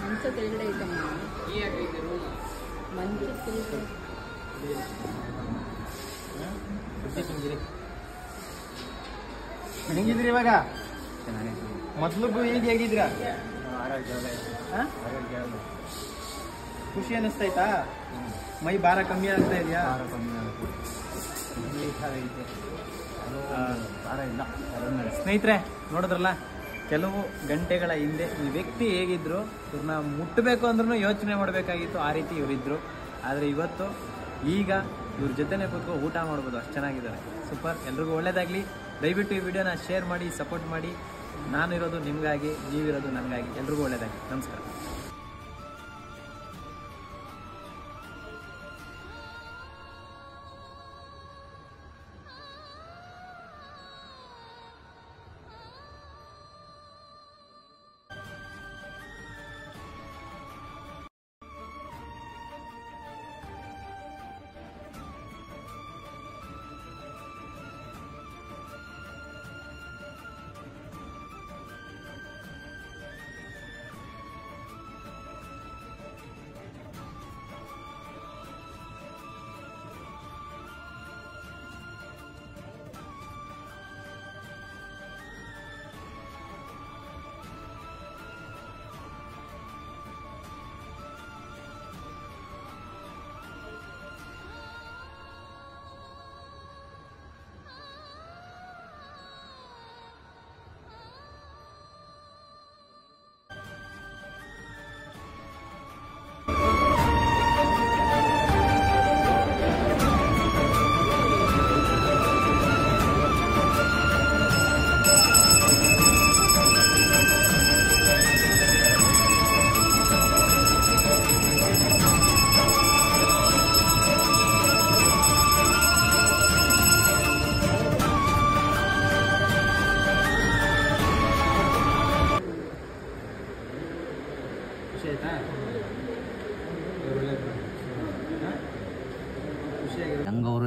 ಮಂಚ ಕೆಳಗಡೆ ಐತಮ್ಮ. ಮಂಚ ಕೆಳಗಡೆ ಹೆಂಗಿದ್ರಿ ಇವಾಗ? ಮೊದ್ಲಿಗೂ ಈಗ ಹೇಗಿದ್ರ? ಖುಷಿ ಅನಿಸ್ತೈತಾ? ಮೈ ಭಾರ ಕಮ್ಮಿ ಆಗ್ತಾ ಇದೆಯಾ? ಸ್ನೇಹಿತರೆ ನೋಡಿದ್ರಲ್ಲ, ಕೆಲವು ಗಂಟೆಗಳ ಹಿಂದೆ ಈ ವ್ಯಕ್ತಿ ಹೇಗಿದ್ರು, ಇವ್ರನ್ನ ಮುಟ್ಟಬೇಕು ಅಂದ್ರೂ ಯೋಚನೆ ಮಾಡಬೇಕಾಗಿತ್ತು, ಆ ರೀತಿ ಇವರಿದ್ರು. ಆದರೆ ಇವತ್ತು ಈಗ ಇವ್ರ ಜೊತೆನೇ ಕೂತ್ಕೊಂಡು ಊಟ ಮಾಡ್ಬೋದು, ಅಷ್ಟು ಚೆನ್ನಾಗಿದ್ದಾರೆ. ಸೂಪರ್. ಎಲ್ರಿಗೂ ಒಳ್ಳೇದಾಗಲಿ. ದಯವಿಟ್ಟು ಈ ವಿಡಿಯೋನ ಶೇರ್ ಮಾಡಿ, ಸಪೋರ್ಟ್ ಮಾಡಿ. ನಾನಿರೋದು ನಿಮಗಾಗಿ, ನೀವಿರೋದು ನನಗಾಗಿ. ಎಲ್ರಿಗೂ ಒಳ್ಳೇದಾಗಲಿ. ನಮಸ್ಕಾರ.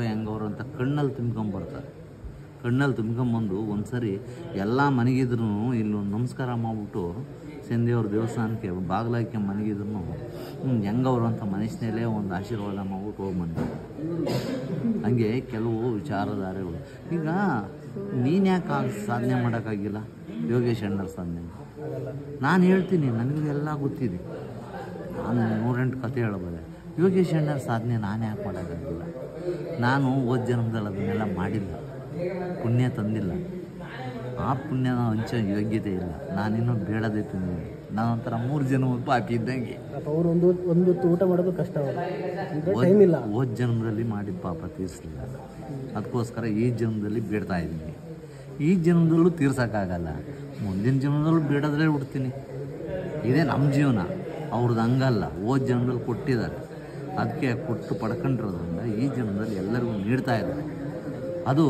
ಹೆಂಗವರು ಅಂತ ಕಣ್ಣಲ್ಲಿ ತುಂಬ್ಕೊಂಬರ್ತಾರೆ. ಕಣ್ಣಲ್ಲಿ ತುಂಬ್ಕೊಂಬಂದು ಒಂದ್ಸರಿ ಎಲ್ಲ ಮನೆಗಿದ್ರು ಇಲ್ಲೊಂದು ನಮಸ್ಕಾರ ಮಾಡಿಬಿಟ್ಟು ಸಂದೇವ್ರ ದೇವಸ್ಥಾನಕ್ಕೆ ಬಾಗಿಲಾಕಿ ಮನೆಗಿದ್ರು ಹೆಂಗವರು ಅಂತ ಮನುಷ್ಯನಲ್ಲೇ ಒಂದು ಆಶೀರ್ವಾದ ಮಾಡ್ಬಿಟ್ಟು ಹೋಗ್ಬಂದು. ಹಂಗೆ ಕೆಲವು ವಿಚಾರಧಾರೆಗಳು. ಈಗ ನೀನು ಯಾಕೆ ಸಾಧನೆ ಮಾಡೋಕ್ಕಾಗಿಲ್ಲ? ಯೋಗೇಶ್ ಅಣ್ಣರ ಸಾಧನೆ ನಾನು ಹೇಳ್ತೀನಿ, ನನಗೂ ಎಲ್ಲ ಗೊತ್ತಿದೆ. ನಾನು 108 ಕತೆ ಹೇಳಬಲ್ಲೆ. ಯೋಗೇಶ್ ಅಣ್ಣರ ಸಾಧನೆ ನಾನು ಯಾಕೆ ಮಾಡೋಕ್ಕಾಗಿಲ್ಲ? ನಾನು ಹೋದ ಜನ್ಮದಲ್ಲಿ ಅದನ್ನೆಲ್ಲ ಮಾಡಿಲ್ಲ, ಪುಣ್ಯ ತಂದಿಲ್ಲ. ಆ ಪುಣ್ಯನ ಹಂಚೋ ಯೋಗ್ಯತೆ ಇಲ್ಲ. ನಾನಿನ್ನೂ ಬೇಡದೇ ತಿಂದಿದ್ದೀನಿ. ನಾನೊಂಥರ 3 ಜನ್ಮ ಪಾಪಿ ಇದ್ದಂಗೆ. ಒಂದು ಊಟ ಮಾಡೋದು ಕಷ್ಟ. ಹೋದ ಜನ್ಮದಲ್ಲಿ ಮಾಡಿದ ಪಾಪ ತೀರಿಸಲಿಲ್ಲ. ಅದಕ್ಕೋಸ್ಕರ ಈ ಜನ್ಮದಲ್ಲಿ ಬೇಡ್ತಾ ಇದ್ದೀನಿ. ಈ ಜನ್ಮದಲ್ಲೂ ತೀರ್ಸೋಕ್ಕಾಗಲ್ಲ, ಮುಂದಿನ ಜನ್ಮದಲ್ಲೂ ಬೇಡದ್ರೆ ಹುಡ್ತೀನಿ. ಇದೇ ನಮ್ಮ ಜೀವನ, ಅವ್ರದ್ದು ಹಂಗಲ್ಲ. ಹೋದ ಜನ್ಮದಲ್ಲಿ ಕೊಟ್ಟಿದ್ದಾರೆ, ಅದಕ್ಕೆ ಕೊಟ್ಟು ಪಡ್ಕೊಂಡಿರೋದ್ರಿಂದ ಈ ಜನ್ಮದಲ್ಲಿ ಎಲ್ಲರಿಗೂ ನೀಡ್ತಾ ಇದ್ದಾರೆ. ಅದು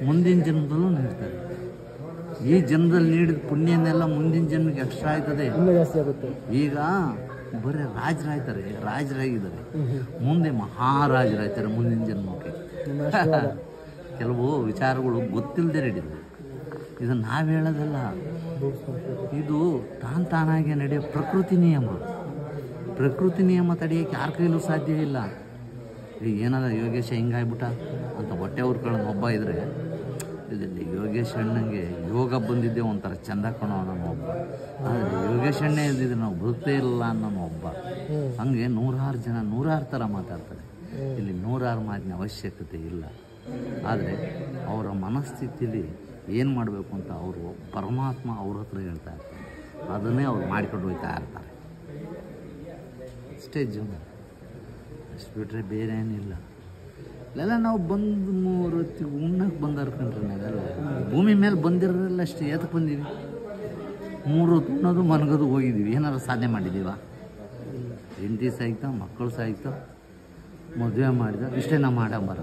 ಮುಂದಿನ ಜನ್ಮದಲ್ಲೂ ನೀಡ್ತಾರೆ. ಈ ಜನ್ಮದಲ್ಲಿ ನೀಡಿದ ಪುಣ್ಯನೆಲ್ಲ ಮುಂದಿನ ಜನ್ಮಕ್ಕೆ ಎಕ್ಸ್ಟ್ರಾ ಆಯ್ತದೆ, ಜಾಸ್ತಿ ಆಗುತ್ತೆ. ಈಗ ಬರೀ ರಾಜರಾಗಿದ್ದಾರೆ, ಮುಂದೆ ಮಹಾರಾಜರಾಯ್ತಾರೆ ಮುಂದಿನ ಜನ್ಮಕ್ಕೆ. ಕೆಲವು ವಿಚಾರಗಳು ಗೊತ್ತಿಲ್ಲದೆ ನಡೆದಿದೆ. ಇದನ್ನು ನಾವು ಹೇಳೋದಲ್ಲ, ಇದು ತಾನಾಗೆ ನಡೆಯೋ ಪ್ರಕೃತಿ ನಿಯಮ. ಪ್ರಕೃತಿ ನಿಯಮ ತಡೆಯೋಕ್ಕೆ ಯಾರ ಕೈಲೂ ಸಾಧ್ಯ ಇಲ್ಲ. ಈಗ ಏನಾದ ಯೋಗೇಶ ಹಿಂಗಾಗ್ಬಿಟ್ಟ ಅಂತ ಹೊಟ್ಟೆ ಉರ್ಕೊಳ್ಳೋನು ಒಬ್ಬ ಇದ್ದರೆ, ಇದರಲ್ಲಿ ಯೋಗೇಶ್ ಅಣ್ಣಂಗೆ ಯೋಗ ಬಂದಿದ್ದೆ ಒಂಥರ ಚಂದ ಕಾಣೋ ಅನ್ನೋ ಒಬ್ಬ. ಆದರೆ ಯೋಗೇಶ್ ಅಣ್ಣೆ ಇಲ್ದಿದ್ರೆ ನಾವು ಬದುಕ್ತೇ ಇಲ್ಲ ಅನ್ನೋ ಒಬ್ಬ. ಹಂಗೆ 100 ಜನ 100 ಥರ ಮಾತಾಡ್ತಾರೆ. ಇಲ್ಲಿ 100 ಮಾತಿನ ಅವಶ್ಯಕತೆ ಇಲ್ಲ. ಆದರೆ ಅವರ ಮನಸ್ಥಿತಿಯಲ್ಲಿ ಏನು ಮಾಡಬೇಕು ಅಂತ ಅವರು ಪರಮಾತ್ಮ ಅವ್ರ ಹತ್ರ ಹೇಳ್ತಾ ಇರ್ತಾರೆ. ಅದನ್ನೇ ಅವ್ರು ಮಾಡಿಕೊಂಡು ಹೋಗ್ತಾ ಇರ್ತಾರೆ. ಅಷ್ಟೇ ಜೀವನ, ಅಷ್ಟು ಬಿಟ್ಟರೆ ಬೇರೆ ಏನಿಲ್ಲ. ಇಲ್ಲೆಲ್ಲ ನಾವು ಬಂದು 3 ಹೊತ್ತಿಗೆ ಉಣ್ಣಕ್ಕೆ ಬಂದರ್ಕೊಂಡ್ರೆ ನಾವೆಲ್ಲ ಭೂಮಿ ಮೇಲೆ ಬಂದಿರೋಲ್ಲ. ಅಷ್ಟೇ ಏತಕ್ಕೆ ಬಂದೀವಿ? 3 ಹೊತ್ತು ಉಣ್ಣೋದು ಮನಗೋದು ಹೋಗಿದ್ದೀವಿ. ಏನಾದ್ರು ಸಾಧನೆ ಮಾಡಿದ್ದೀವ? ಹೆಂಡತಿ ಸಾಯ್ತಾ, ಮಕ್ಕಳು ಸಾಯ್ತಾ, ಮದುವೆ ಮಾಡಿದ, ಇಷ್ಟೇ ನಾವು ಮಾಡಂಬರ.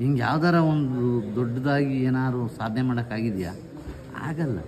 ಹಿಂಗೆ ಯಾವ್ದಾರ ಒಂದು ದೊಡ್ಡದಾಗಿ ಏನಾದ್ರು ಸಾಧನೆ ಮಾಡೋಕ್ಕಾಗಿದೆಯಾ? ಆಗಲ್ಲ.